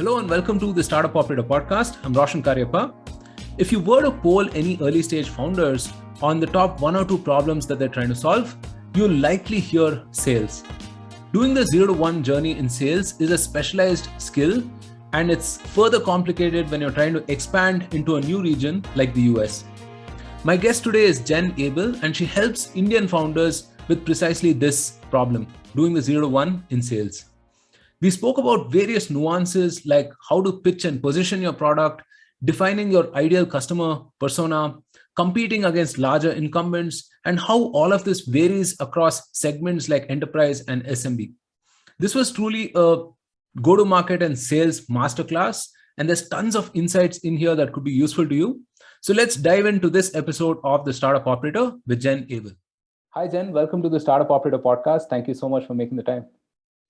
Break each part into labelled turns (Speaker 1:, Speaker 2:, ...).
Speaker 1: Hello and welcome to the Startup Operator Podcast. I'm Roshan Cariappa. If you were to poll any early stage founders on the top one or two problems that they're trying to solve, you'll likely hear sales. Doing the 0 to 1 journey in sales is a specialized skill, and it's further complicated when you're trying to expand into a new region like the US. My guest today is Jen Abel, and she helps Indian founders with precisely this problem, doing the 0 to 1 in sales. We spoke about various nuances like how to pitch and position your product, defining your ideal customer persona, competing against larger incumbents, and how all of this varies across segments like enterprise and SMB. This was truly a go-to-market and sales masterclass, and there's tons of insights in here that could be useful to you. So let's dive into this episode of the Startup Operator with Jen Abel. Hi, Jen. Welcome to the Startup Operator Podcast. Thank you so much for making the time.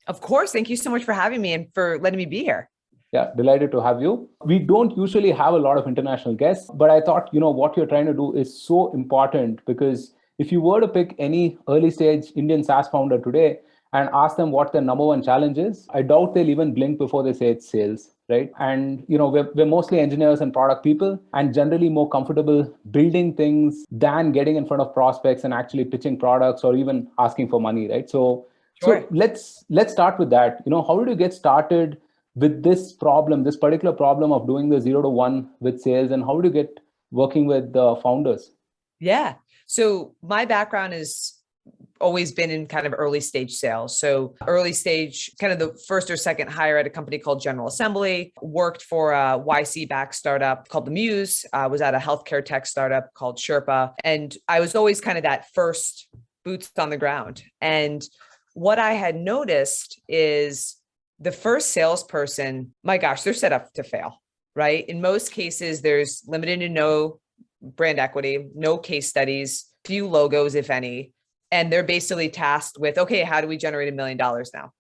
Speaker 2: Of course. Thank you so much for having me and for letting me be here.
Speaker 1: Yeah, delighted to have you. We don't usually have a lot of international guests, but I thought, what you're trying to do is so important, because if you were to pick any early stage Indian SaaS founder today and ask them what their number one challenge is, I doubt they'll even blink before they say it's sales, right? And, we're mostly engineers and product people and generally more comfortable building things than getting in front of prospects and actually pitching products or even asking for money, right? So let's start with that. How did you get started with this problem, this particular problem of doing the 0 to 1 with sales, and how did you get working with the founders?
Speaker 2: Yeah. So my background has always been in kind of early stage sales. So early stage, kind of the first or second hire at a company called General Assembly, worked for a YC-backed startup called The Muse, was at a healthcare tech startup called Sherpa. And I was always kind of that first boots on the ground. And what I had noticed is the first salesperson, my gosh, they're set up to fail, right? In most cases, there's limited to no brand equity, no case studies, few logos, if any. And they're basically tasked with, okay, how do we generate $1 million now?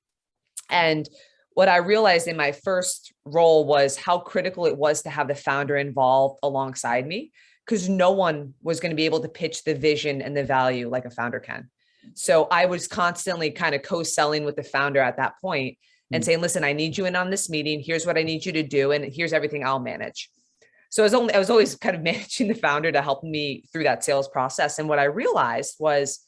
Speaker 2: And what I realized in my first role was how critical it was to have the founder involved alongside me, because no one was going to be able to pitch the vision and the value like a founder can. So I was constantly kind of co-selling with the founder at that point and saying, listen, I need you in on this meeting. Here's what I need you to do. And here's everything I'll manage. So I was always kind of managing the founder to help me through that sales process. And what I realized was,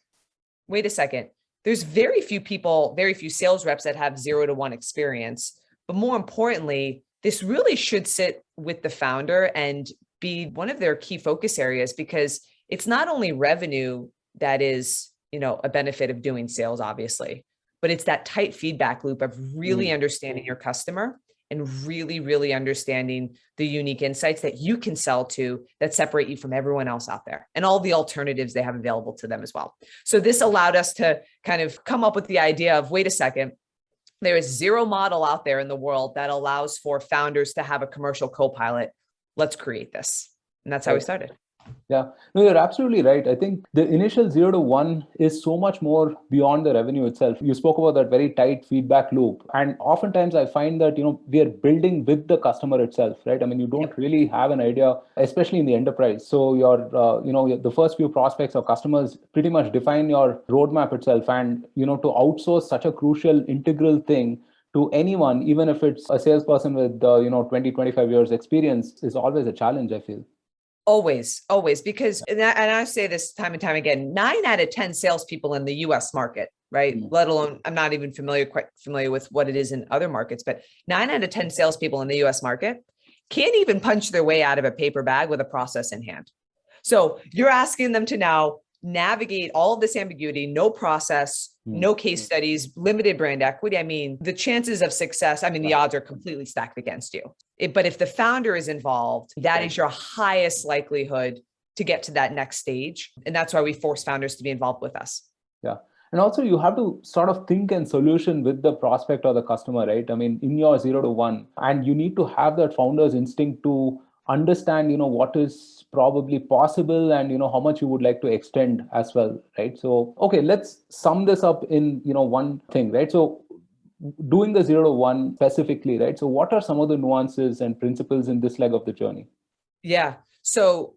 Speaker 2: wait a second, there's very few sales reps that have 0 to 1 experience. But more importantly, this really should sit with the founder and be one of their key focus areas, because it's not only revenue that is a benefit of doing sales, obviously, but it's that tight feedback loop of really understanding your customer and really, really understanding the unique insights that you can sell to that separate you from everyone else out there and all the alternatives they have available to them as well. So this allowed us to kind of come up with the idea of, wait a second, there is zero model out there in the world that allows for founders to have a commercial co-pilot. Let's create this. And that's how we started.
Speaker 1: Yeah, no, you're absolutely right. I think the initial 0 to 1 is so much more beyond the revenue itself. You spoke about that very tight feedback loop. And oftentimes I find that, we are building with the customer itself, right? I mean, you don't really have an idea, especially in the enterprise. So the first few prospects or customers pretty much define your roadmap itself. And, to outsource such a crucial integral thing to anyone, even if it's a salesperson with, 20, 25 years experience, is always a challenge, I feel.
Speaker 2: Always, because, and I say this time and time again, 9 out of 10 salespeople in the US market, right? Let alone, I'm not even quite familiar with what it is in other markets, but 9 out of 10 salespeople in the US market can't even punch their way out of a paper bag with a process in hand. So you're asking them to now navigate all of this ambiguity, no process, no case studies, limited brand equity. I mean, the chances of success, the odds are completely stacked against you. But if the founder is involved, that is your highest likelihood to get to that next stage. And that's why we force founders to be involved with us. Yeah.
Speaker 1: And also you have to sort of think and solution with the prospect or the customer, right? I mean, in your 0 to 1, and you need to have that founder's instinct to understand, what is probably possible and, how much you would like to extend as well, right? So, okay, let's sum this up in, one thing, right? So doing the 0 to 1 specifically, right? So what are some of the nuances and principles in this leg of the journey?
Speaker 2: Yeah. So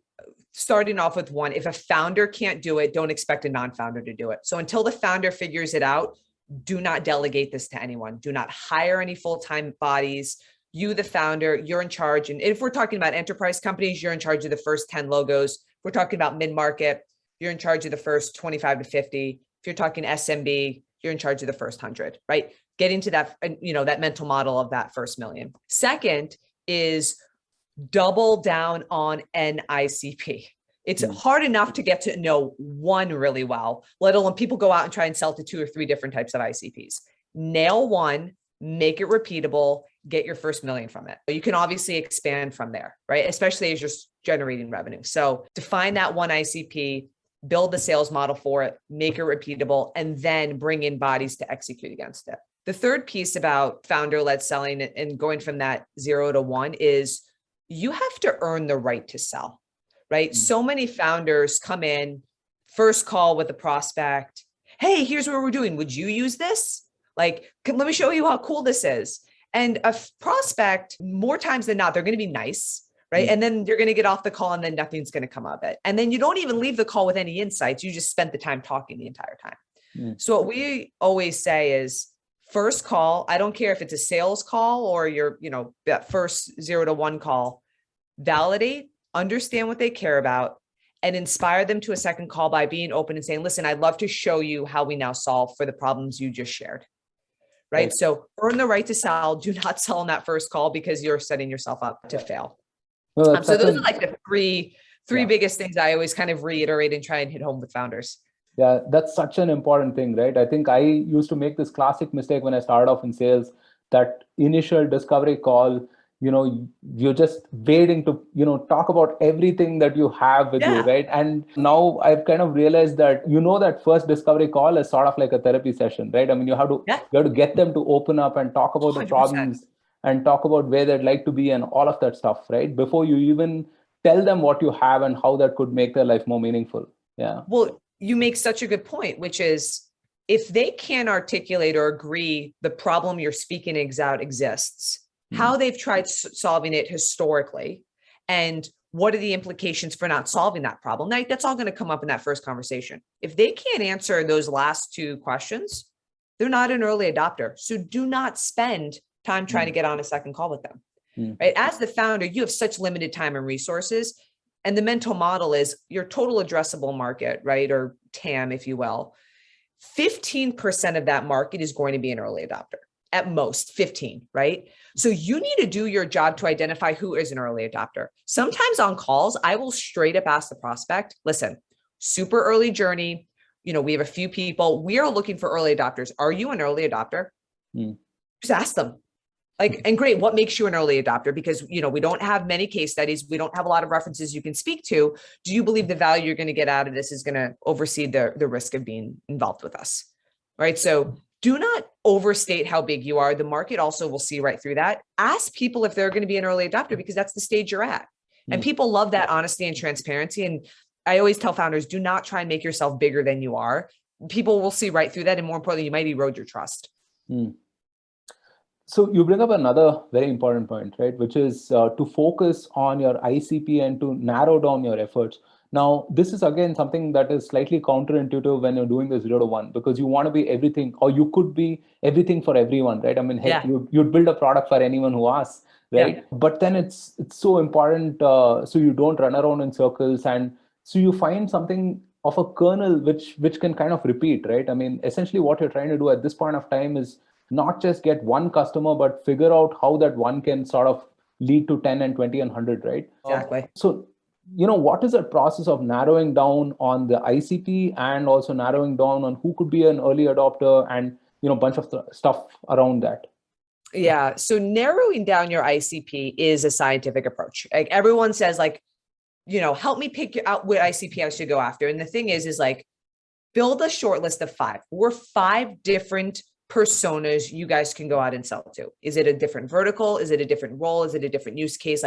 Speaker 2: starting off with 1, if a founder can't do it, don't expect a non-founder to do it. So until the founder figures it out, do not delegate this to anyone. Do not hire any full-time bodies. you, the founder, you're in charge. And if we're talking about enterprise companies, you're in charge of the first 10 logos. If we're talking about mid-market, you're in charge of the first 25 to 50. If you're talking SMB, you're in charge of the first 100, right? Getting to that, that mental model of that first million. Second is double down on an ICP. It's hard enough to get to know one really well, let alone people go out and try and sell to 2 or 3 different types of ICPs. Nail one, make it repeatable, get your first million from it. You can obviously expand from there, right? Especially as you're generating revenue. So define that one ICP, build the sales model for it, make it repeatable, and then bring in bodies to execute against it. The third piece about founder-led selling and going from that 0 to 1 is you have to earn the right to sell. Right? So many founders come in, first call with a prospect. Hey, here's what we're doing. Would you use this? Like, let me show you how cool this is. And a prospect, more times than not, they're going to be nice, right? And then you're going to get off the call and then nothing's going to come of it. And then you don't even leave the call with any insights. You just spent the time talking the entire time. So what we always say is first call, I don't care if it's a sales call or your, that first 0 to 1 call, validate, understand what they care about, and inspire them to a second call by being open and saying, listen, I'd love to show you how we now solve for the problems you just shared. Right? So earn the right to sell. Do not sell on that first call because you're setting yourself up to fail.
Speaker 1: Well,
Speaker 2: so those are like the three biggest things I always kind of reiterate and try and hit home with founders.
Speaker 1: Yeah, that's such an important thing, right? I think I used to make this classic mistake when I started off in sales, that initial discovery call, you're just waiting to, talk about everything that you have with you, right? And now I've kind of realized that, that first discovery call is sort of like a therapy session, right? I mean, you have to get them to open up and talk about 100%. The problems and talk about where they'd like to be and all of that stuff, right? Before you even tell them what you have and how that could make their life more meaningful. Yeah.
Speaker 2: Well, you make such a good point, which is if they can't articulate or agree the problem you're speaking out exists, how they've tried solving it historically, and what are the implications for not solving that problem? That's all going to come up in that first conversation. If they can't answer those last 2 questions, they're not an early adopter. So do not spend time trying to get on a second call with them. Right? As the founder, you have such limited time and resources. And the mental model is your total addressable market, right? Or TAM, if you will. 15% of that market is going to be an early adopter. At most 15, right? So you need to do your job to identify who is an early adopter. Sometimes on calls, I will straight up ask the prospect, listen, super early journey. We have a few people. We are looking for early adopters. Are you an early adopter? Just ask them. And great, what makes you an early adopter? Because, we don't have many case studies. We don't have a lot of references you can speak to. Do you believe the value you're going to get out of this is going to oversee the risk of being involved with us? Right? So do not overstate how big you are. The market also will see right through that. Ask people if they're going to be an early adopter because that's the stage you're at. And people love that honesty and transparency. And I always tell founders, do not try and make yourself bigger than you are. People will see right through that. And more importantly, you might erode your trust.
Speaker 1: So you bring up another very important point, right? Which is to focus on your ICP and to narrow down your efforts. Now, this is again something that is slightly counterintuitive when you're doing this 0 to 1, because you want to be everything, or you could be everything for everyone, right? I mean, you'd build a product for anyone who asks, right? But then it's so important so you don't run around in circles, and so you find something of a kernel which can kind of repeat, right? I mean, essentially what you're trying to do at this point of time is not just get one customer, but figure out how that one can sort of lead to 10 and 20 and 100, right?
Speaker 2: Exactly.
Speaker 1: So what is the process of narrowing down on the ICP and also narrowing down on who could be an early adopter and, bunch of stuff around that?
Speaker 2: Yeah. So narrowing down your ICP is a scientific approach. Like everyone says, help me pick out what ICP I should go after. And the thing is build a short list of 5 or 5 different personas you guys can go out and sell to. Is it a different vertical? Is it a different role? Is it a different use case?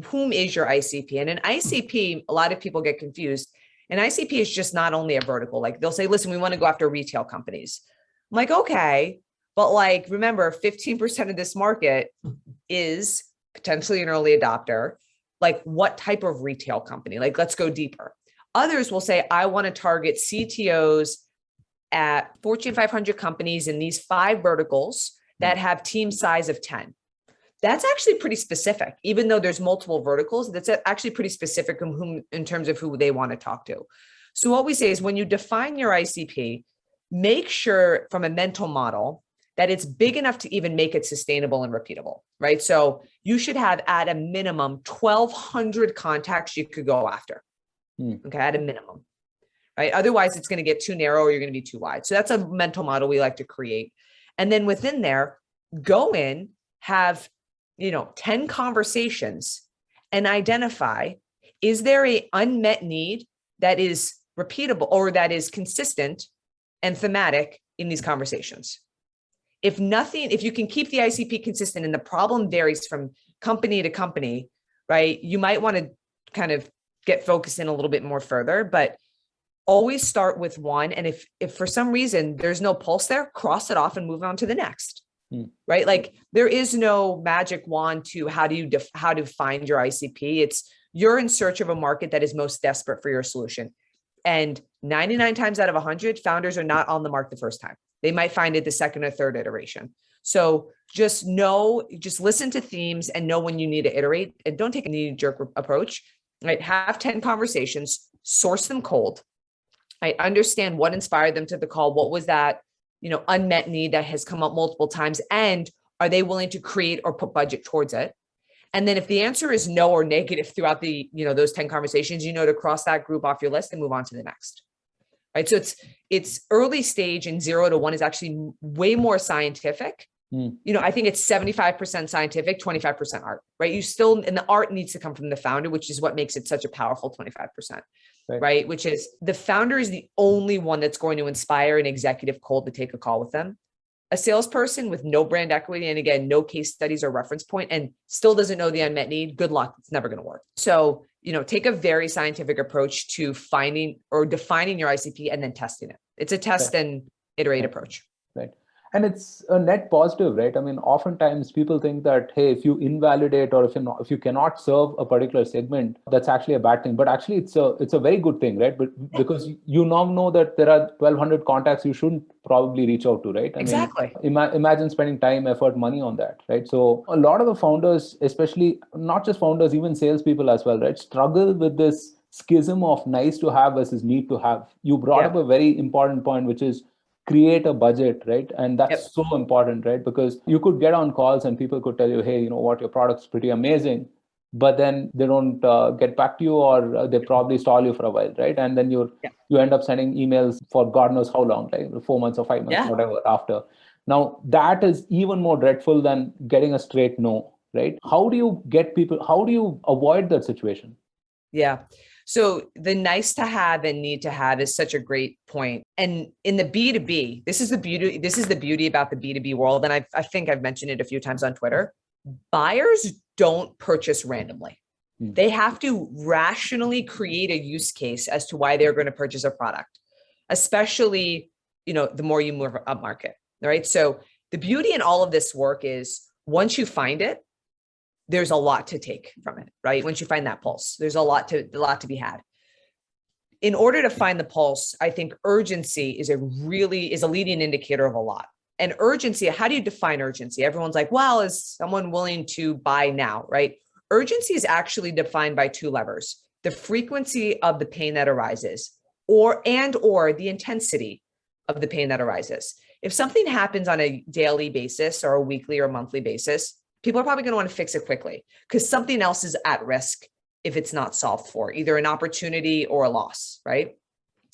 Speaker 2: Whom is your ICP? And an ICP, a lot of people get confused. An ICP is just not only a vertical. They'll say, listen, we want to go after retail companies. I'm like, okay, but remember, 15% of this market is potentially an early adopter. What type of retail company? Let's go deeper. Others will say, I want to target CTOs at Fortune 500 companies in these 5 verticals that have team size of 10. that's actually pretty specific. Even though there's multiple verticals, that's actually pretty specific in terms of who they want to talk to. So what we say is when you define your ICP, make sure from a mental model that it's big enough to even make it sustainable and repeatable, right? So you should have at a minimum 1,200 contacts you could go after, okay, at a minimum, right? Otherwise, it's going to get too narrow or you're going to be too wide. So that's a mental model we like to create. And then within there, go in, have 10 conversations and identify, is there an unmet need that is repeatable or that is consistent and thematic in these conversations? If you can keep the ICP consistent and the problem varies from company to company, right? You might want to kind of get focused in a little bit more further, but always start with one. And if for some reason there's no pulse there, cross it off and move on to the next. Right? Like there is no magic wand to how to find your ICP. It's you're in search of a market that is most desperate for your solution. And 99 times out of 100, founders are not on the mark the first time. They might find it the second or third iteration. So just listen to themes and know when you need to iterate, and don't take a knee-jerk approach, right? Have 10 conversations, source them cold. I understand what inspired them to the call. What was that, unmet need that has come up multiple times? And are they willing to create or put budget towards it? And then if the answer is no or negative throughout the, those 10 conversations, to cross that group off your list and move on to the next. Right. So it's early stage and 0 to 1 is actually way more scientific. I think it's 75% scientific, 25% art, right? And the art needs to come from the founder, which is what makes it such a powerful 25%, right? Which is the founder is the only one that's going to inspire an executive cold to take a call with them. A salesperson with no brand equity, and again, no case studies or reference point, and still doesn't know the unmet need, good luck. It's never going to work. So, take a very scientific approach to finding or defining your ICP and then testing it. It's a test and iterate approach.
Speaker 1: Right. And it's a net positive, right? I mean, oftentimes people think that, hey, if you invalidate or if you cannot serve a particular segment, that's actually a bad thing. But actually, it's a very good thing, right? But because you now know that there are 1,200 contacts you shouldn't probably reach out to, right?
Speaker 2: Exactly.
Speaker 1: Imagine spending time, effort, money on that, right? So a lot of the founders, especially not just founders, even salespeople as well, right, struggle with this schism of nice to have versus need to have. You brought up a very important point, which is create a budget, right? And that's so important, right? Because you could get on calls and people could tell you, hey, what, your product's pretty amazing, but then they don't get back to you, or they probably stall you for a while, right? And then you end up sending emails for God knows how long, like 4 months or 5 months, whatever after. Now that is even more dreadful than getting a straight no, right? How do you avoid that situation?
Speaker 2: Yeah. So the nice to have and need to have is such a great point. And in the B2B, this is the beauty about the B2B world. And I think I've mentioned it a few times on Twitter. Buyers don't purchase randomly. They have to rationally create a use case as to why they're going to purchase a product, especially, the more you move up market, right? So the beauty in all of this work is once you find it, there's a lot to take from it, right? Once you find that pulse, there's a lot to be had. In order to find the pulse, I think urgency is a leading indicator of a lot. And urgency, how do you define urgency? Everyone's like, well, is someone willing to buy now, right? Urgency is actually defined by 2 levers: the frequency of the pain that arises, or the intensity of the pain that arises. If something happens on a daily basis or a weekly or monthly basis, people are probably going to want to fix it quickly because something else is at risk if it's not solved for, either an opportunity or a loss, right?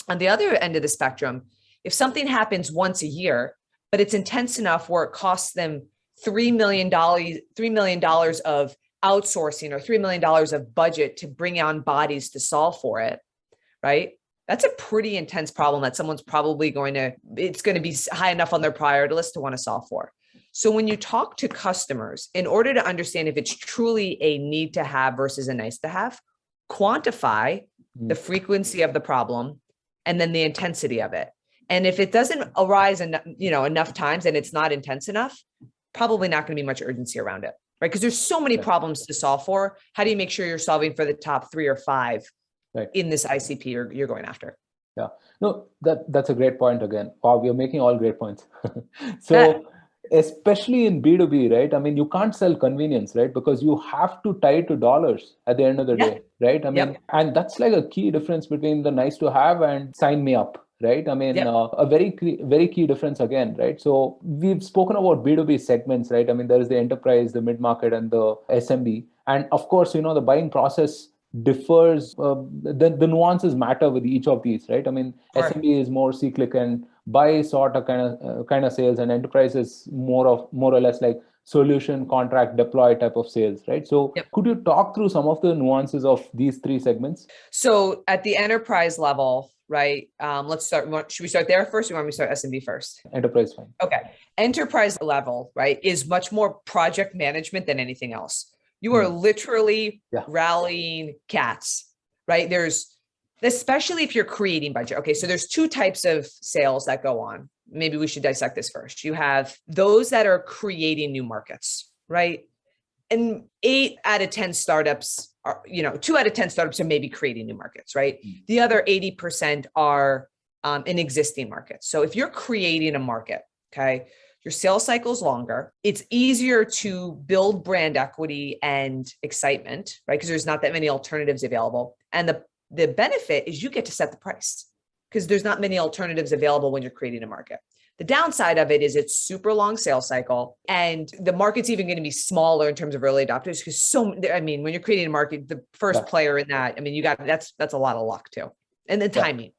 Speaker 2: On the other end of the spectrum, if something happens once a year, but it's intense enough where it costs them $3 million of outsourcing or $3 million of budget to bring on bodies to solve for it, right? That's a pretty intense problem that someone's probably it's going to be high enough on their priority list to want to solve for. So when you talk to customers, in order to understand if it's truly a need to have versus a nice to have, quantify the frequency of the problem and then the intensity of it. And if it doesn't arise enough times and it's not intense enough, probably not going to be much urgency around it, right? Because there's so many problems to solve for. How do you make sure you're solving for the top 3 or 5 in this ICP you're going after?
Speaker 1: Yeah, no, that's a great point again. Wow, we are making all great points. So especially in B2B, right? I mean, you can't sell convenience, right? Because you have to tie it to dollars at the end of the
Speaker 2: Yeah.
Speaker 1: day, right? I mean,
Speaker 2: Yep.
Speaker 1: and that's like a key difference between the nice to have and sign me up, right? I mean,
Speaker 2: Yep.
Speaker 1: a very key difference again, right? So we've spoken about B2B segments, right? I mean, there is the enterprise, the mid-market, and the SMB. And of course, the buying process differs. The nuances matter with each of these, right? I mean,
Speaker 2: Sure.
Speaker 1: SMB is more cyclic and buy sort of kind of sales, and enterprise is more or less like solution, contract, deploy type of sales, right? So
Speaker 2: Yep.
Speaker 1: could you talk through some of the nuances of these three segments?
Speaker 2: So at the enterprise level, right? Let's start. Should we start there first, or you want me to start SMB first?
Speaker 1: Enterprise, fine.
Speaker 2: Okay. Enterprise level, right, is much more project management than anything else. You are literally rallying cats, right? Especially if you're creating budget. Okay. So there's two types of sales that go on. Maybe we should dissect this first. You have those that are creating new markets, right? And 8 out of 10 startups are, 2 out of 10 startups are maybe creating new markets, right? The other 80% are in existing markets. So if you're creating a market, okay, your sales cycle is longer. It's easier to build brand equity and excitement, right? Because there's not that many alternatives available. And the benefit is you get to set the price because there's not many alternatives available when you're creating a market. The downside of it is it's super long sales cycle, and the market's even going to be smaller in terms of early adopters because when you're creating a market, the first player in that, that's a lot of luck too. And the timing.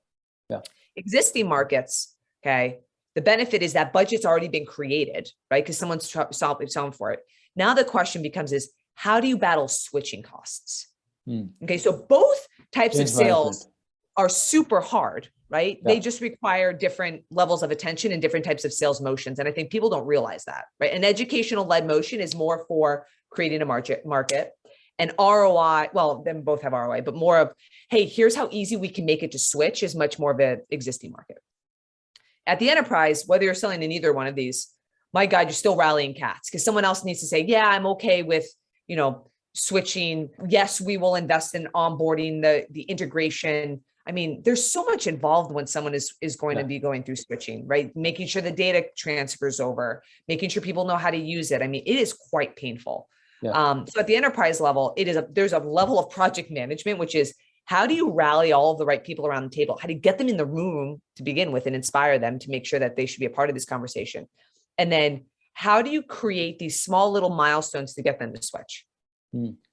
Speaker 1: Yeah.
Speaker 2: Existing markets, okay, the benefit is that budget's already been created, right? Because someone's selling for it. Now the question becomes is, how do you battle switching costs? Okay, so both types of sales are super hard, right? They just require different levels of attention and different types of sales motions. And I think people don't realize that, right? An educational led motion is more for creating a market. And ROI, well, then both have ROI, but more of, hey, here's how easy we can make it to switch is much more of an existing market. At the enterprise, whether you're selling in either one of these, my God, you're still rallying cats because someone else needs to say, yeah, I'm okay with, switching. Yes, we will invest in onboarding the integration. I mean, there's so much involved when someone is going to be going through switching, right? Making sure the data transfers over, making sure people know how to use it. I mean, it is quite painful. So at the enterprise level, there's a level of project management, which is how do you rally all of the right people around the table? How do you get them in the room to begin with and inspire them to make sure that they should be a part of this conversation? And then how do you create these small little milestones to get them to switch,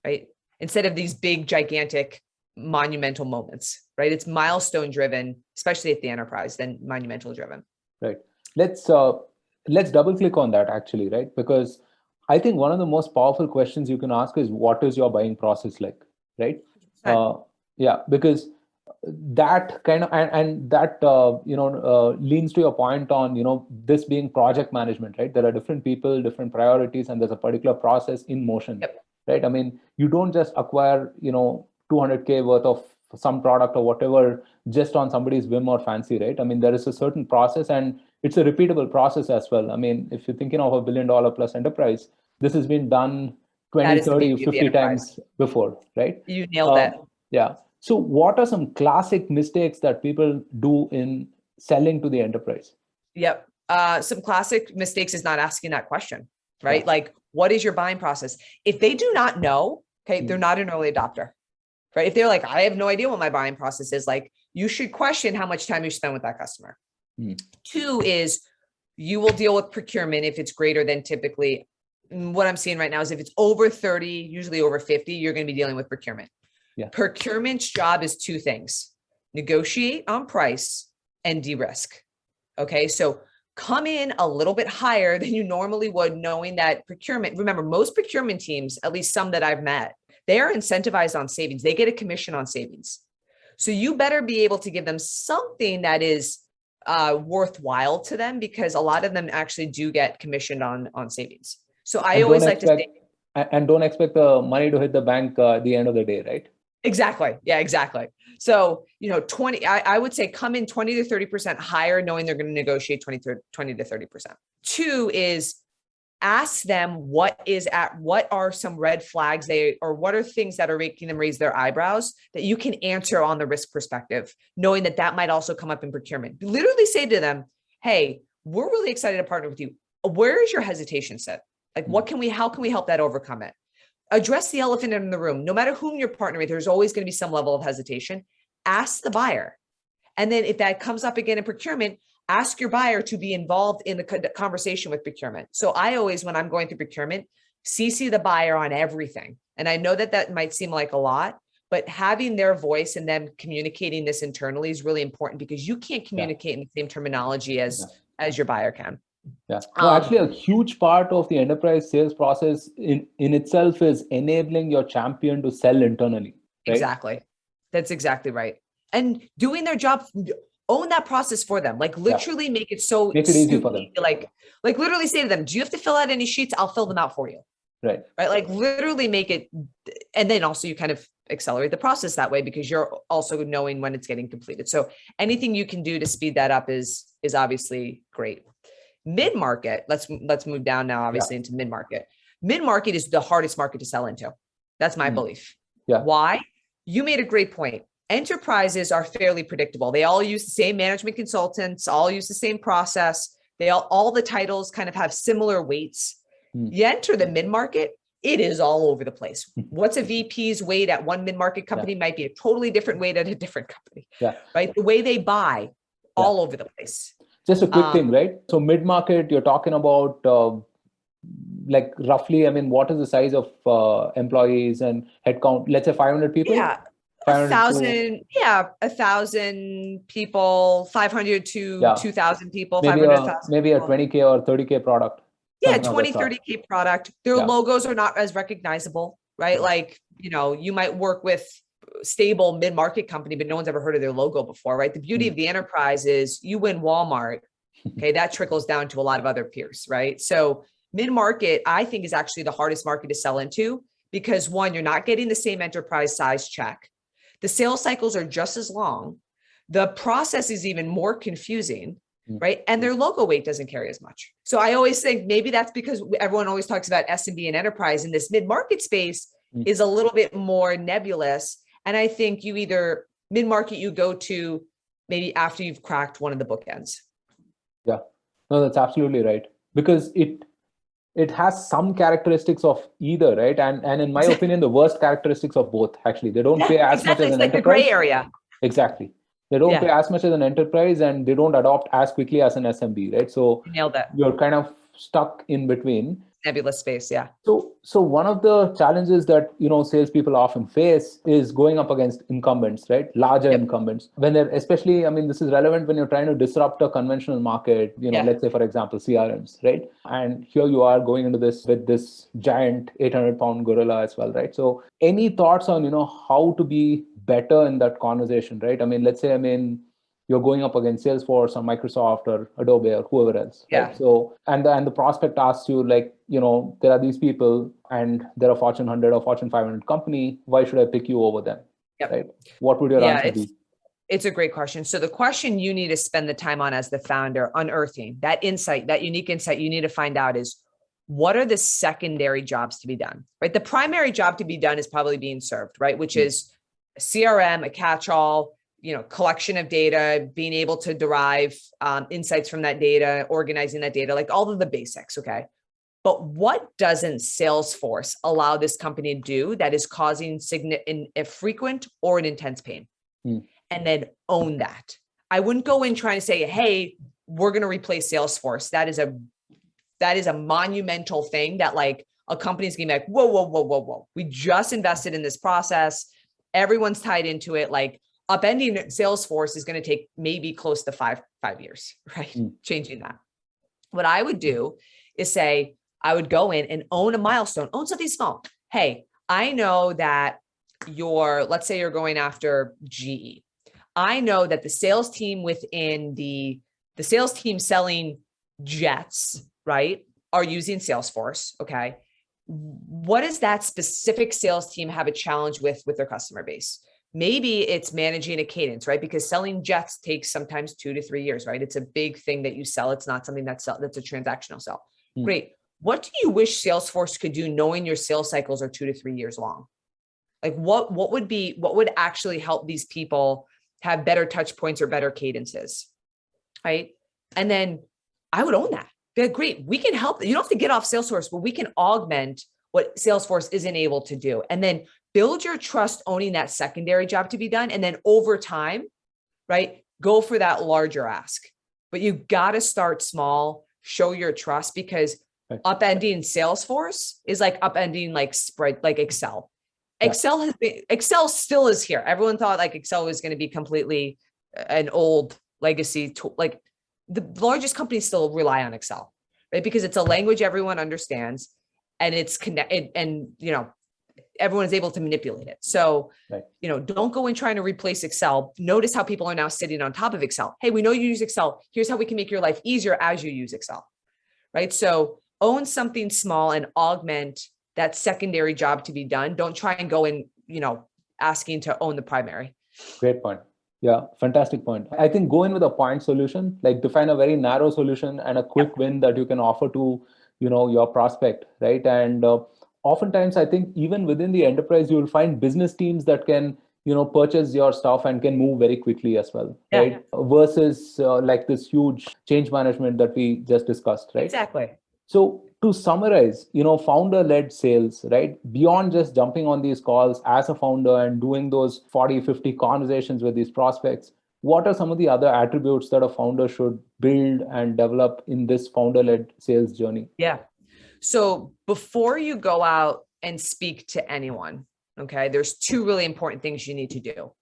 Speaker 2: right? Instead of these big, gigantic, monumental moments, right? It's milestone driven, especially at the enterprise, then monumental driven.
Speaker 1: Right. Let's double click on that actually, right? Because I think one of the most powerful questions you can ask is, what is your buying process like, right? Because that kind of and that leans to your point on this being project management, right? There are different people, different priorities, and there's a particular process in motion, right? I mean, you don't just acquire 200K worth of some product or whatever just on somebody's whim or fancy, right? I mean, there is a certain process, and it's a repeatable process as well. I mean, if you're thinking of $1 billion plus enterprise, this has been done 20, 30, 50 times before, right?
Speaker 2: You nailed that.
Speaker 1: Yeah. So what are some classic mistakes that people do in selling to the enterprise?
Speaker 2: Yep. Some classic mistakes is not asking that question, right? Like, what is your buying process? If they do not know, okay, they're not an early adopter, right? If they're like, I have no idea what my buying process is, like, you should question how much time you spend with that customer. 2 is you will deal with procurement if it's greater than typically. What I'm seeing right now is if it's over 30, usually over 50, you're going to be dealing with procurement. Procurement's job is 2 things: negotiate on price and de-risk. Okay. So come in a little bit higher than you normally would, knowing that procurement, remember, most procurement teams, at least some that I've met, they are incentivized on savings. They get a commission on savings. So you better be able to give them something that is worthwhile to them, because a lot of them actually do get commissioned on savings. So I always like to say,
Speaker 1: and don't expect the money to hit the bank at the end of the day, right?
Speaker 2: Exactly. Yeah, exactly. So, 20, I would say come in 20 to 30% higher, knowing they're going to negotiate 20 to 30%. 2 is ask them what are some red flags or what are things that are making them raise their eyebrows that you can answer on the risk perspective, knowing that might also come up in procurement. Literally say to them, hey, we're really excited to partner with you. where is your hesitation set? Like, how can we help that overcome it? Address the elephant in the room. No matter whom you're partnering with, there's always going to be some level of hesitation. Ask the buyer. And then if that comes up again in procurement, ask your buyer to be involved in the conversation with procurement. So I always, when I'm going through procurement, CC the buyer on everything. And I know that that might seem like a lot, but having their voice and them communicating this internally is really important, because you can't communicate in the same terminology as your buyer can.
Speaker 1: Yeah. No, actually, a huge part of the enterprise sales process in itself is enabling your champion to sell internally. Right?
Speaker 2: Exactly. That's exactly right. And doing their job, own that process for them. Like literally make it so
Speaker 1: make it easy for them.
Speaker 2: Like literally say to them, do you have to fill out any sheets? I'll fill them out for you.
Speaker 1: Right.
Speaker 2: Like literally make it. And then also you kind of accelerate the process that way, because you're also knowing when it's getting completed. So anything you can do to speed that up is obviously great. Mid-market, let's move down now, obviously, into mid-market. Mid-market is the hardest market to sell into. That's my belief.
Speaker 1: Yeah.
Speaker 2: Why? You made a great point. Enterprises are fairly predictable. They all use the same management consultants, all use the same process. They all the titles kind of have similar weights. You enter the mid-market, it is all over the place. What's a VP's weight at one mid-market company might be a totally different weight at a different company. Right? The way they buy, all over the place.
Speaker 1: Just a quick thing, right? So mid-market, you're talking about like roughly, I mean, what is the size of employees and headcount? Let's say 500 people?
Speaker 2: Yeah. 1,000, 1,000 people, 500 to 2,000 people,
Speaker 1: maybe
Speaker 2: 500,000.
Speaker 1: Maybe a 20K or 30K product.
Speaker 2: Yeah, 20, 30K product. Their logos are not as recognizable, right? Like, you might work with stable mid-market company, but no one's ever heard of their logo before, right? The beauty of the enterprise is you win Walmart. Okay. That trickles down to a lot of other peers, right? So mid-market, I think, is actually the hardest market to sell into, because one, you're not getting the same enterprise size check. The sales cycles are just as long. The process is even more confusing, right? And their logo weight doesn't carry as much. So I always think maybe that's because everyone always talks about SMB and enterprise, in this mid-market space is a little bit more nebulous. And I think you either mid-market, you go to maybe after you've cracked one of the bookends. Yeah.
Speaker 1: No, that's absolutely right. Because it has some characteristics of either, right? And in my opinion, the worst characteristics of both, actually. They don't pay as much as an enterprise.
Speaker 2: The gray area.
Speaker 1: Exactly. They don't pay as much as an enterprise, and they don't adopt as quickly as an SMB, right? So
Speaker 2: you nailed that.
Speaker 1: You're kind of stuck in between.
Speaker 2: Nebulous space, yeah.
Speaker 1: So one of the challenges that salespeople often face is going up against incumbents, right? Larger incumbents. When they're especially, I mean, this is relevant when you're trying to disrupt a conventional market. Let's say, for example, CRMs, right? And here you are going into this with this giant 800-pound gorilla as well, right? So any thoughts on how to be better in that conversation, right? I mean, let's say, you're going up against Salesforce or Microsoft or Adobe or whoever else. Right? So, and the prospect asks you, like, there are these people and they're a Fortune 100 or Fortune 500 company. Why should I pick you over them? Right? What would your answer be?
Speaker 2: It's a great question. So the question you need to spend the time on as the founder, unearthing that insight, that unique insight you need to find out is, what are the secondary jobs to be done, right? The primary job to be done is probably being served, right? Which is a CRM, a catch-all, collection of data, being able to derive insights from that data, organizing that data, like all of the basics. Okay. But what doesn't Salesforce allow this company to do that is causing a frequent or an intense pain? And then own that. I wouldn't go in trying to say, hey, we're going to replace Salesforce. That is a monumental thing that, like, a company's going to be like, whoa. We just invested in this process. Everyone's tied into it. Like, upending Salesforce is going to take maybe close to five years, right? Changing that. What I would do is say, I would go in and own a milestone, own something small. Hey, I know that let's say you're going after GE. I know that the sales team within the sales team selling jets, right, are using Salesforce. Okay. What does that specific sales team have a challenge with their customer base? Maybe it's managing a cadence, right? Because selling jets takes sometimes 2 to 3 years, right? It's a big thing that you sell. It's not something that's a transactional sell. Great. What do you wish Salesforce could do, knowing your sales cycles are 2 to 3 years long? Like what would actually help these people have better touch points or better cadences, right? And then I would own that. they're great. We can help. You don't have to get off Salesforce, but we can augment what Salesforce isn't able to do. And then build your trust owning that secondary job to be done. And then over time, right, go for that larger ask. But you got to start small, show your trust, because upending Salesforce is like upending like Excel. Excel still is here. Everyone thought like Excel was going to be completely an old legacy tool. Like the largest companies still rely on Excel, right? Because it's a language everyone understands, and it's connected, and everyone is able to manipulate it. So, don't go in trying to replace Excel. Notice how people are now sitting on top of Excel. Hey, we know you use Excel. Here's how we can make your life easier as you use Excel, right? So own something small and augment that secondary job to be done. Don't try and go in, asking to own the primary.
Speaker 1: Great point. Yeah, fantastic point. I think go in with a point solution, like define a very narrow solution and a quick win that you can offer to, your prospect, right? And oftentimes, I think even within the enterprise, you will find business teams that can, purchase your stuff and can move very quickly as well, right? Versus like this huge change management that we just discussed, right?
Speaker 2: Exactly.
Speaker 1: So to summarize, founder-led sales, right? Beyond just jumping on these calls as a founder and doing those 40, 50 conversations with these prospects, what are some of the other attributes that a founder should build and develop in this founder-led sales journey?
Speaker 2: Yeah. So before you go out and speak to anyone, okay, there's two really important things you need to do.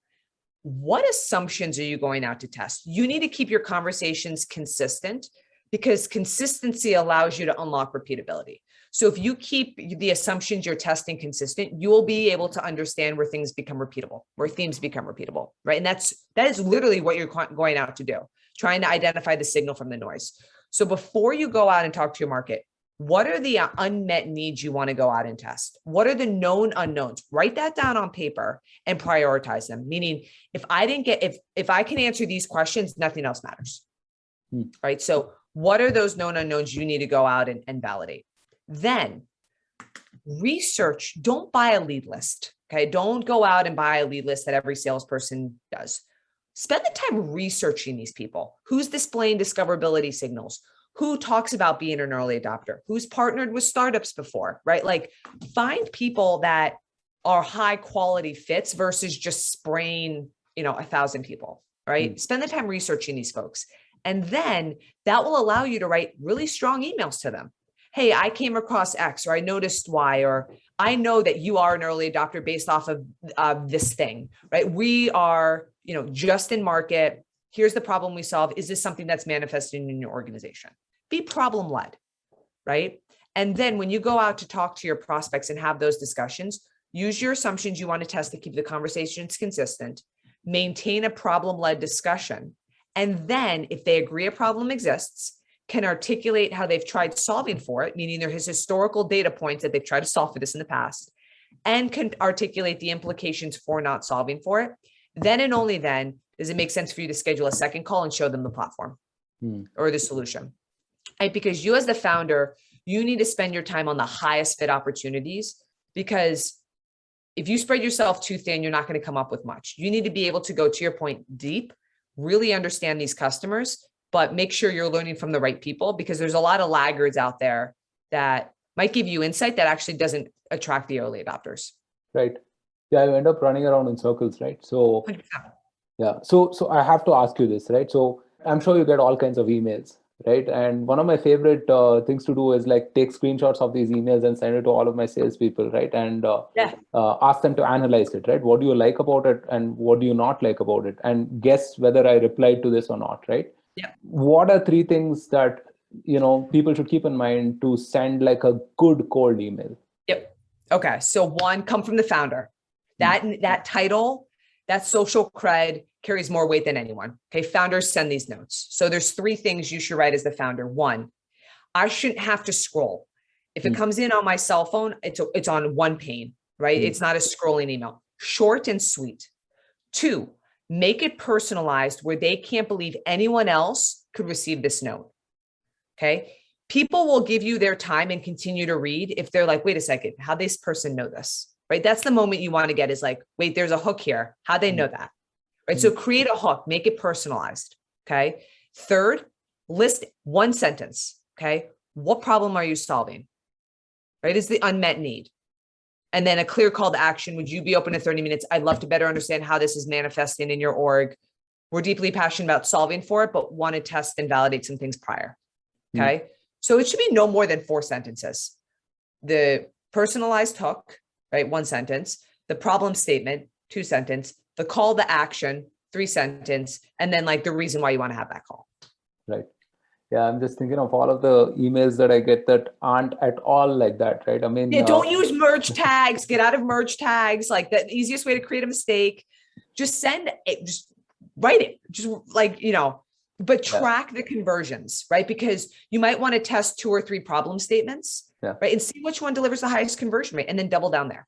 Speaker 2: What assumptions are you going out to test? You need to keep your conversations consistent, because consistency allows you to unlock repeatability. So if you keep the assumptions you're testing consistent, you will be able to understand where things become repeatable, where themes become repeatable, right? And that is literally what you're going out to do, trying to identify the signal from the noise. So before you go out and talk to your market, what are the unmet needs you want to go out and test? What are the known unknowns? Write that down on paper and prioritize them. Meaning, if I can answer these questions, nothing else matters, right? So what are those known unknowns you need to go out and validate? Then research, don't buy a lead list, okay? Don't go out and buy a lead list that every salesperson does. Spend the time researching these people. Who's displaying discoverability signals? Who talks about being an early adopter? Who's partnered with startups before, right? Like find people that are high quality fits versus just spraying, 1,000 people, right? Spend the time researching these folks. And then that will allow you to write really strong emails to them. Hey, I came across X, or I noticed Y, or I know that you are an early adopter based off of this thing, right? We are, just in market. Here's the problem we solve. Is this something that's manifesting in your organization? Be problem-led, right? And then when you go out to talk to your prospects and have those discussions, use your assumptions you want to test to keep the conversations consistent, maintain a problem-led discussion. And then if they agree a problem exists, can articulate how they've tried solving for it, meaning there is historical data points that they've tried to solve for this in the past, and can articulate the implications for not solving for it. Then and only then does it make sense for you to schedule a second call and show them the platform or the solution, right? Because you as the founder, you need to spend your time on the highest fit opportunities, because if you spread yourself too thin, you're not going to come up with much. You need to be able to go, to your point, deep, really understand these customers, but make sure you're learning from the right people, because there's a lot of laggards out there that might give you insight that actually doesn't attract the early adopters.
Speaker 1: Right. Yeah, you end up running around in circles, right? So 100%. Yeah. So I have to ask you this, right? So I'm sure you get all kinds of emails, right? And one of my favorite things to do is like take screenshots of these emails and send it to all of my salespeople, right? And ask them to analyze it, right? What do you like about it and what do you not like about it? And guess whether I replied to this or not, right?
Speaker 2: Yeah.
Speaker 1: What are 3 things that, people should keep in mind to send like a good cold email?
Speaker 2: Yep. Okay. So 1, come from the founder. That title, that social cred carries more weight than anyone. Okay. Founders send these notes. So there's 3 things you should write as the founder. 1, I shouldn't have to scroll. If it comes in on my cell phone, it's on one pane, right? It's not a scrolling email. Short and sweet. 2, make it personalized where they can't believe anyone else could receive this note. Okay. People will give you their time and continue to read if they're like, wait a second, how'd this person know this? Right? That's the moment you want to get, is like, wait, there's a hook here. How'd they know that? Right? So create a hook, make it personalized. Okay. 3rd, list 1 sentence. Okay. What problem are you solving? Right? Is the unmet need. And then a clear call to action. Would you be open to 30 minutes? I'd love to better understand how this is manifesting in your org. We're deeply passionate about solving for it, but want to test and validate some things prior. Okay. So it should be no more than 4 sentences. The personalized hook, right? 1 sentence, the problem statement, 2 sentence, the call to action, 3 sentence, and then like the reason why you want to have that call.
Speaker 3: Right. Yeah, I'm just thinking of all of the emails that I get that aren't at all like that, right? I mean,
Speaker 2: yeah, don't use merge tags. Get out of merge tags. Like the easiest way to create a mistake. Just send it. Just write it. Just like, but track the conversions, right? Because you might want to test 2 or 3 problem statements, right? And see which one delivers the highest conversion rate and then double down there.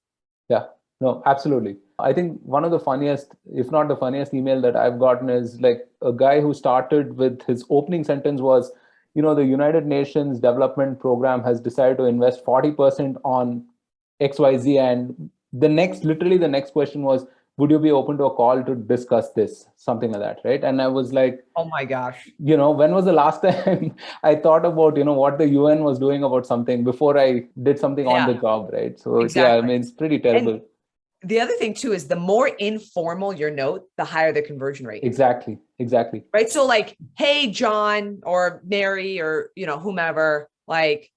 Speaker 3: Yeah, no, absolutely. I think one of the funniest, if not the funniest email that I've gotten is like a guy who started with his opening sentence was, the United Nations Development Program has decided to invest 40% on XYZ. And literally the next question was, would you be open to a call to discuss this? Something like that, right? And I was like,
Speaker 2: oh my gosh.
Speaker 3: When was the last time I thought about, what the UN was doing about something before I did something on the job, right? So
Speaker 2: exactly.
Speaker 3: Yeah, I mean, it's pretty terrible.
Speaker 2: And the other thing too is the more informal your note, the higher the conversion rate.
Speaker 3: Exactly.
Speaker 2: Right. So like, hey, John or Mary or, whomever, like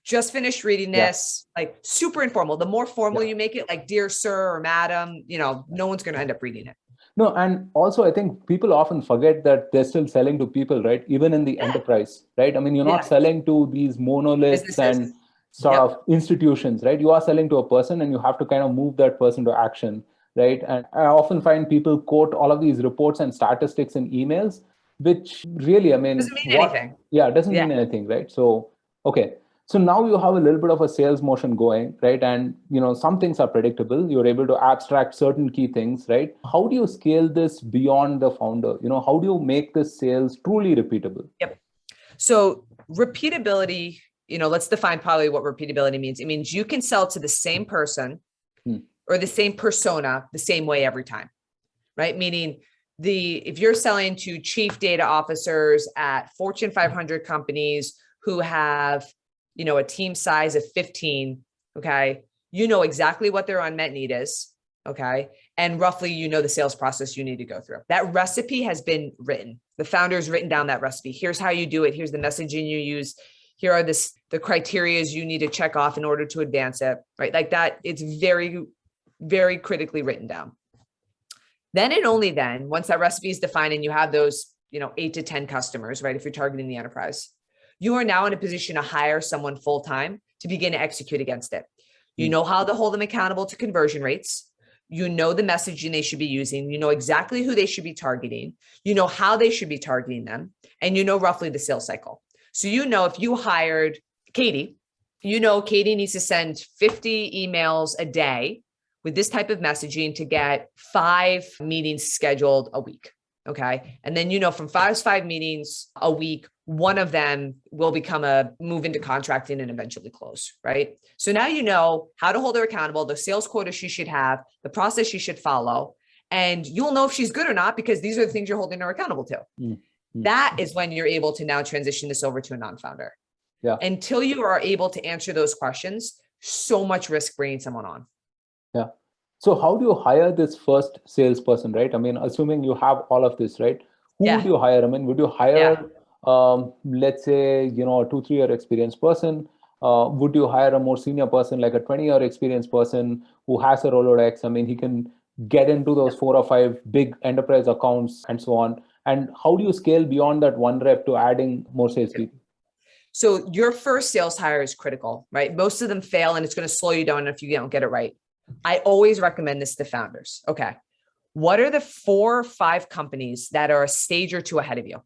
Speaker 2: just finished reading this, like super informal. The more formal you make it, like dear sir or madam, no one's going to end up reading it.
Speaker 3: No, and also I think people often forget that they're still selling to people, right? Even in the enterprise, right? I mean, you're not selling to these monoliths
Speaker 2: businesses.
Speaker 3: And sort of institutions, right? You are selling to a person and you have to kind of move that person to action, right? And I often find people quote all of these reports and statistics in emails, which really, I mean,
Speaker 2: doesn't mean anything.
Speaker 3: Yeah, it doesn't mean anything, right? So, okay. So now you have a little bit of a sales motion going, right? And, some things are predictable. You're able to abstract certain key things, right? How do you scale this beyond the founder? How do you make this sales truly repeatable?
Speaker 2: Yep. So repeatability, let's define probably what repeatability means. It means you can sell to the same person or the same persona the same way every time, right? Meaning if you're selling to chief data officers at Fortune 500 companies who have, a team size of 15, okay, exactly what their unmet need is, okay, and roughly the sales process you need to go through. That recipe has been written. The founder's written down that recipe. Here's how you do it. Here's the messaging you use. Here are the criteria you need to check off in order to advance it, right? Like that, it's very, very critically written down. Then and only then, once that recipe is defined and you have those, 8 to 10 customers, right? If you're targeting the enterprise, you are now in a position to hire someone full-time to begin to execute against it. You know how to hold them accountable to conversion rates. You know the messaging they should be using. You know exactly who they should be targeting. You know how they should be targeting them. And you know roughly the sales cycle. So if you hired Katie, Katie needs to send 50 emails a day with this type of messaging to get 5 meetings scheduled a week. Okay. And then, from 5 meetings a week, one of them will move into contracting and eventually close. Right. So now you know how to hold her accountable, the sales quota she should have, the process she should follow, and you'll know if she's good or not, because these are the things you're holding her accountable to. That is when you're able to now transition this over to a non-founder.
Speaker 3: Yeah.
Speaker 2: Until you are able to answer those questions, so much risk bringing someone on.
Speaker 3: Yeah. So how do you hire this first salesperson, right? I mean, assuming you have all of this, right? Who would you hire? I mean, would you hire, let's say, a 2-3 year experienced person? Would you hire a more senior person, like a 20-year experienced person who has a Rolodex? I mean, he can get into those 4 or 5 big enterprise accounts and so on. And how do you scale beyond that 1 rep to adding more salespeople?
Speaker 2: So your first sales hire is critical, right? Most of them fail and it's going to slow you down if you don't get it right. I always recommend this to founders. Okay. What are the 4 or 5 companies that are a stage or 2 ahead of you?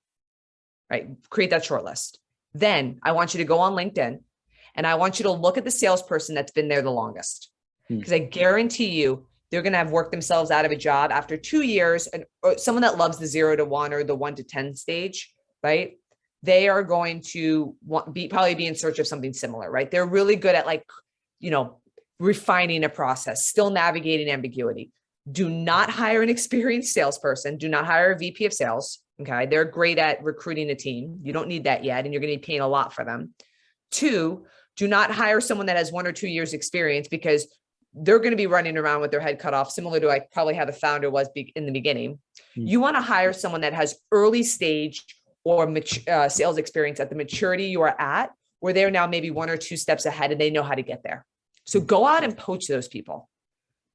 Speaker 2: Right? Create that short list. Then I want you to go on LinkedIn and I want you to look at the salesperson that's been there the longest. Because I guarantee you, they're going to have worked themselves out of a job after 2 years, or someone that loves the 0 to 1 or the 1 to 10 stage, right? They are going to probably be in search of something similar, right? They're really good at refining a process, still navigating ambiguity. Do not hire an experienced salesperson. Do not hire a VP of sales. Okay. They're great at recruiting a team. You don't need that yet. And you're going to be paying a lot for them. 2, do not hire someone that has 1 or 2 years experience, because they're going to be running around with their head cut off, similar to like probably how the founder was in the beginning. You want to hire someone that has early stage or sales experience at the maturity you are at, where they're now maybe 1 or 2 steps ahead and they know how to get there. So go out and poach those people.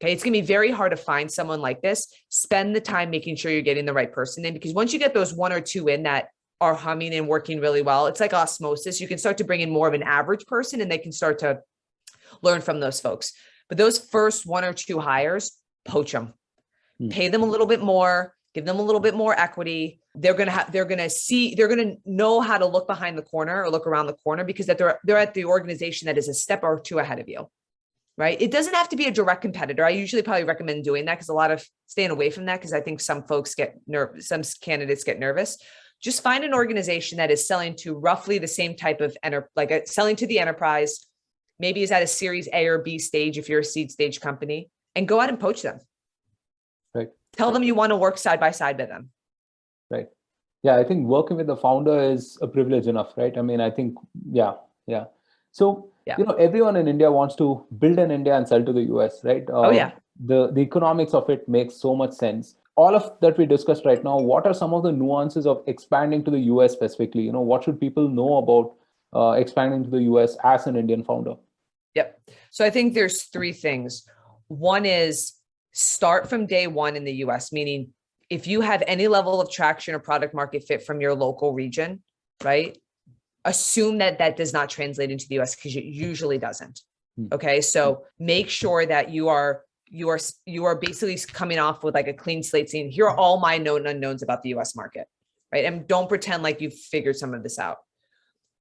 Speaker 2: Okay. It's going to be very hard to find someone like this. Spend the time making sure you're getting the right person in, because once you get those 1 or 2 in that are humming and working really well, it's like osmosis. You can start to bring in more of an average person and they can start to learn from those folks. But those first 1 or 2 hires, poach them, pay them a little bit more, give them a little bit more equity. They're going to know how to look behind the corner or look around the corner, because they're at the organization that is a step or 2 ahead of you. Right? It doesn't have to be a direct competitor. I usually probably recommend doing that, because a lot of staying away from that, because I think some folks get nervous, some candidates get nervous. Just find an organization that is selling to roughly the same type of selling to the enterprise, maybe is at a series A or B stage if you're a seed stage company, and go out and poach them.
Speaker 3: Right.
Speaker 2: Tell them you want to work side by side with them.
Speaker 3: Right. Yeah, I think working with the founder is a privilege enough, right? I mean, I think, yeah. So, everyone in India wants to build in India and sell to the US, right? The economics of it makes so much sense. All of that we discussed right now, what are some of the nuances of expanding to the US specifically? What should people know about expanding to the US as an Indian founder?
Speaker 2: Yep. So I think there's 3 things. One is start from day 1 in the US, meaning if you have any level of traction or product market fit from your local region, right? Assume that does not translate into the US, because it usually doesn't. Okay. So make sure that you are basically coming off with like a clean slate, saying, here are all my known unknowns about the US market, right? And don't pretend like you've figured some of this out.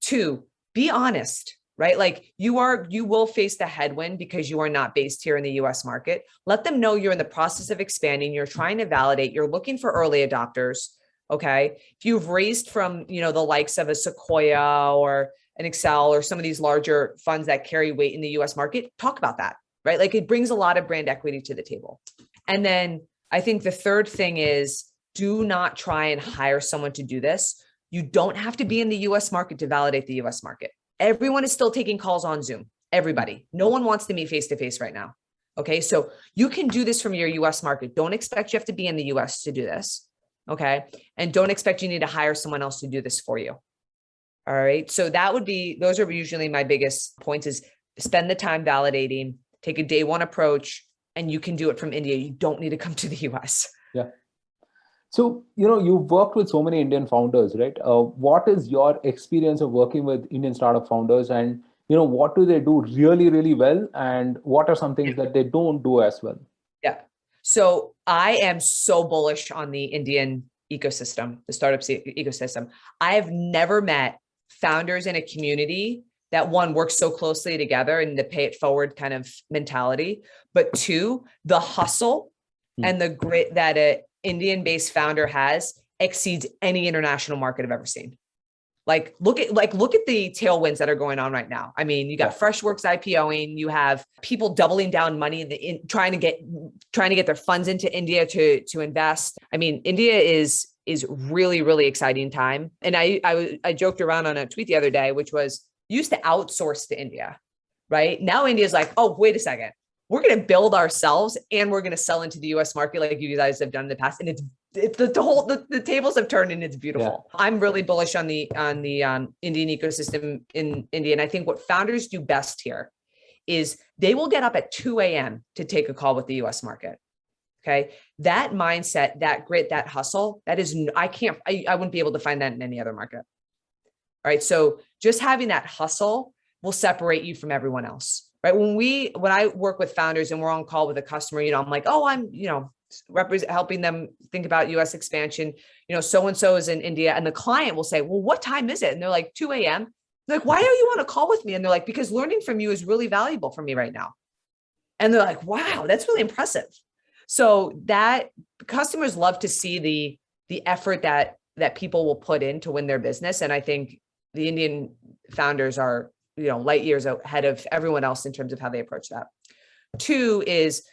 Speaker 2: 2, be honest, right? Like you will face the headwind because you are not based here in the US market. Let them know you're in the process of expanding. You're trying to validate, you're looking for early adopters. Okay. If you've raised from, the likes of a Sequoia or an Excel or some of these larger funds that carry weight in the US market, talk about that, right? Like it brings a lot of brand equity to the table. And then I think the third thing is, do not try and hire someone to do this. You don't have to be in the US market to validate the US market. Everyone is still taking calls on Zoom. Everybody. No one wants to meet face to face right now. Okay. So you can do this from your US market. Don't expect you have to be in the US to do this. Okay. And don't expect you need to hire someone else to do this for you. All right. So those are usually my biggest points, is spend the time validating, take a day 1 approach, and you can do it from India. You don't need to come to the US.
Speaker 3: Yeah. So, you've worked with so many Indian founders, right? What is your experience of working with Indian startup founders, and, what do they do really, really well? And what are some things that they don't do as well?
Speaker 2: Yeah. So I am so bullish on the Indian ecosystem, the startup ecosystem. I have never met founders in a community that, 1, works so closely together and the pay it forward kind of mentality, but 2, the hustle and the grit that an Indian-based founder has exceeds any international market I've ever seen. Look at the tailwinds that are going on right now. I mean, you got Freshworks IPOing, you have people doubling down money trying to get their funds into India to invest. I mean, India is really, really exciting time. And I joked around on a tweet the other day, which was, used to outsource to India, right? Now India is like, oh, wait a second. We're going to build ourselves and we're going to sell into the US market like you guys have done in the past. And the tables have turned and it's beautiful. Yeah. I'm really bullish on the Indian ecosystem in India. And I think what founders do best here is they will get up at 2 a.m. to take a call with the US market. Okay. That mindset, that grit, that hustle, I wouldn't be able to find that in any other market. All right. So just having that hustle will separate you from everyone else. Right. When I work with founders and we're on call with a customer, I'm like, oh, I'm, helping them think about US expansion, so-and-so is in India. And the client will say, well, what time is it? And they're like, 2 a.m. They're like, why are you on a call with me? And they're like, because learning from you is really valuable for me right now. And they're like, wow, that's really impressive. So that customers love to see the effort that people will put in to win their business. And I think the Indian founders are, light years ahead of everyone else in terms of how they approach that. 2 is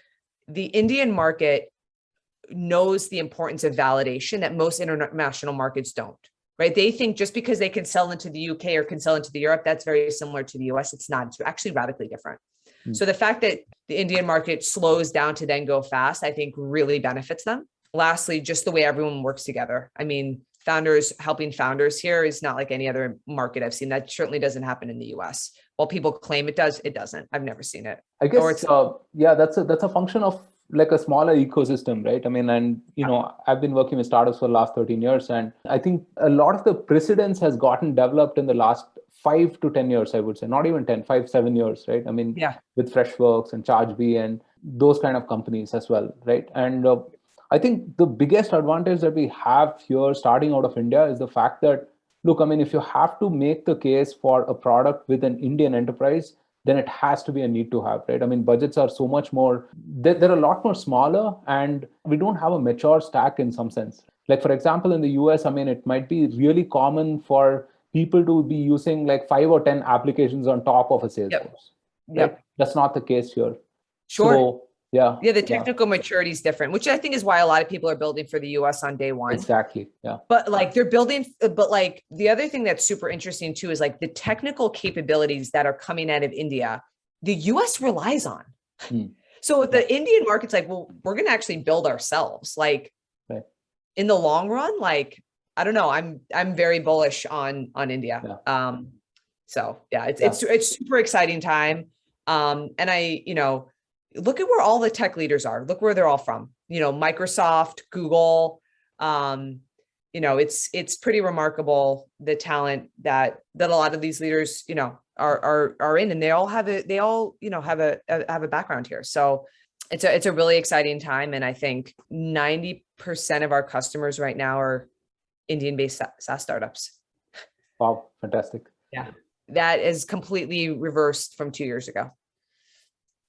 Speaker 2: the Indian market knows the importance of validation that most international markets don't, right? They think just because they can sell into the UK or can sell into the Europe, that's very similar to the US. It's not. It's actually radically different. So the fact that the Indian market slows down to then go fast, I think really benefits them. Lastly, just the way everyone works together. I mean, founders helping founders here is not like any other market I've seen. That certainly doesn't happen in the US. While people claim it does, it doesn't. I've never seen it.
Speaker 3: I guess, that's a function of like a smaller ecosystem, right? I mean, and, I've been working with startups for the last 13 years, and I think a lot of the precedence has gotten developed in the last 5 to 10 years, I would say, not even 10, 5, 7 years, right? I mean, with Freshworks and ChargeBee and those kind of companies as well, right? And I think the biggest advantage that we have here starting out of India is the fact that, look, I mean, if you have to make the case for a product with an Indian enterprise, then it has to be a need to have, right? I mean, budgets are so much more, they're a lot more smaller, and we don't have a mature stack in some sense. Like, for example, in the US, I mean, it might be really common for people to be using like 5 or 10 applications on top of a Salesforce. Right? That's not the case here.
Speaker 2: Sure.
Speaker 3: So,
Speaker 2: the technical maturity is different, which I think is why a lot of people are building for the US on day one.
Speaker 3: Exactly. Yeah.
Speaker 2: But like they're building, but like the other thing that's super interesting too is like the technical capabilities that are coming out of India, the US relies on. So the Indian market's like, well, we're going to actually build ourselves. Like in the long run, like, I don't know, I'm very bullish on India. It's super exciting time. And I, look at where all the tech leaders are. Look where they're all from. Microsoft, Google. It's pretty remarkable the talent that a lot of these leaders, are in, and they all have a background here. So it's a really exciting time, and I think 90% of our customers right now are Indian-based SaaS startups.
Speaker 3: Wow, fantastic.
Speaker 2: Yeah, that is completely reversed from 2 years ago.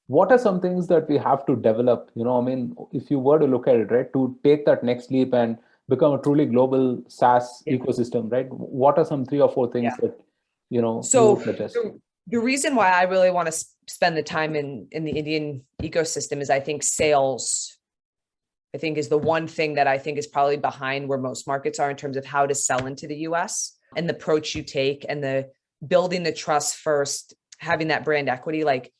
Speaker 3: What are some things that we have to develop? I mean, if you were to look at it, right, to take that next leap and become a truly global SaaS ecosystem, right? What are some 3 or 4 things that, you would suggest?
Speaker 2: The reason why I really want to spend the time in the Indian ecosystem is I think sales, is the one thing that I think is probably behind where most markets are in terms of how to sell into the US and the approach you take and the building the trust first, having that brand equity. Like,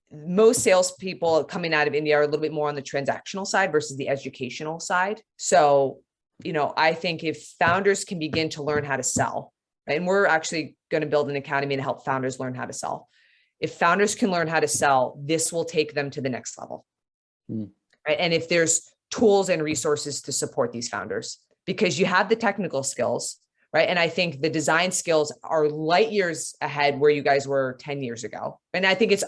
Speaker 2: most salespeople coming out of India are a little bit more on the transactional side versus the educational side. So, I think if founders can begin to learn how to sell, and we're actually going to build an academy to help founders learn how to sell. If founders can learn how to sell, this will take them to the next level. Right? And if there's tools and resources to support these founders, because you have the technical skills, right? And I think the design skills are light years ahead where you guys were 10 years ago. And I think it's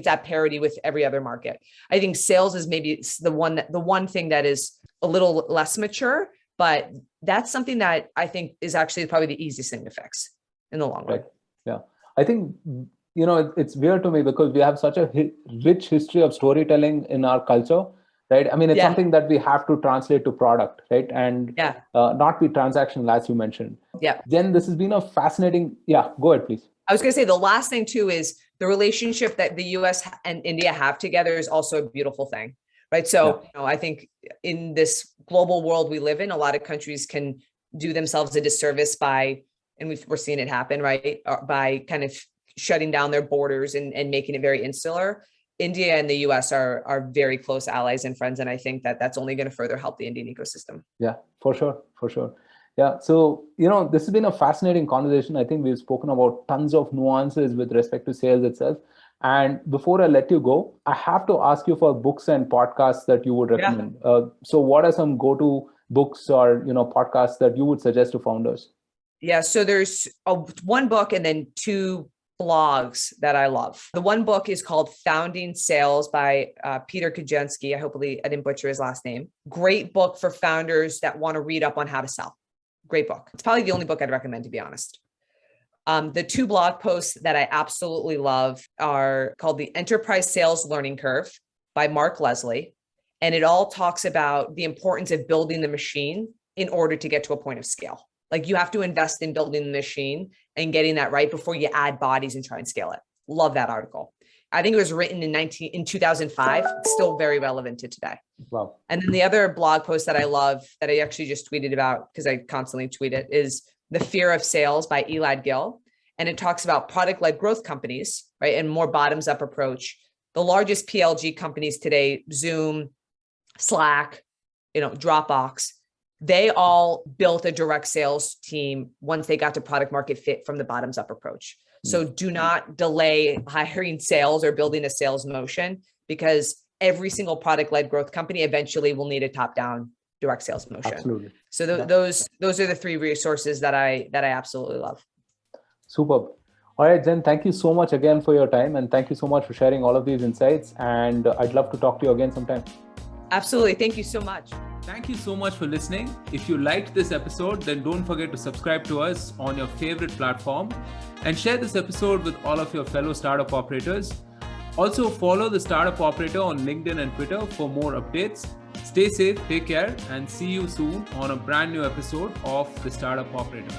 Speaker 2: at parity with every other market. I think sales is maybe the one thing that is a little less mature, but that's something that I think is actually probably the easiest thing to fix in the long run.
Speaker 3: Right. Yeah. I think, it's weird to me because we have such a rich history of storytelling in our culture. Right. I mean, it's something that we have to translate to product, right? And not be transactional, as you mentioned.
Speaker 2: Yeah.
Speaker 3: Then this has been a fascinating. Yeah, go ahead, please.
Speaker 2: I was going to say the last thing too is the relationship that the US and India have together is also a beautiful thing, right? So I think in this global world we live in, a lot of countries can do themselves a disservice by, and we're seeing it happen, right? By kind of shutting down their borders and making it very insular. India and the US are very close allies and friends. And I think that that's only going to further help the Indian ecosystem. Yeah,
Speaker 3: for sure. Yeah. So, this has been a fascinating conversation. I think we've spoken about tons of nuances with respect to sales itself. And before I let you go, I have to ask you for books and podcasts that you would recommend. So what are some go-to books or, podcasts that you would suggest to founders?
Speaker 2: Yeah. So there's one book and then 2 blogs that I love. The one book is called Founding Sales by Peter Kajensky. Hopefully I didn't butcher his last name. Great book for founders that want to read up on how to sell. Great book. It's probably the only book I'd recommend, to be honest. The 2 blog posts that I absolutely love are called The Enterprise Sales Learning Curve by Mark Leslie. And it all talks about the importance of building the machine in order to get to a point of scale. Like, you have to invest in building the machine and getting that right before you add bodies and try and scale it. Love that article. I think it was written in 2005. It's still very relevant to today.
Speaker 3: Wow.
Speaker 2: And then the other blog post that I love that I actually just tweeted about, because I constantly tweet it, is The Fear of Sales by Elad Gil. And it talks about product-led growth companies, right? And more bottoms-up approach. The largest PLG companies today, Zoom, Slack, Dropbox, they all built a direct sales team once they got to product market fit from the bottoms up approach. So do not delay hiring sales or building a sales motion, because every single product led growth company eventually will need a top down direct sales motion.
Speaker 3: Absolutely.
Speaker 2: So those are the three resources that I absolutely love.
Speaker 3: Superb. All right, Jen, thank you so much again for your time. And thank you so much for sharing all of these insights. And I'd love to talk to you again sometime.
Speaker 2: Absolutely. Thank you so much.
Speaker 1: Thank you so much for listening. If you liked this episode, then don't forget to subscribe to us on your favorite platform and share this episode with all of your fellow startup operators. Also, follow the Startup Operator on LinkedIn and Twitter for more updates. Stay safe, take care, and see you soon on a brand new episode of the Startup Operator.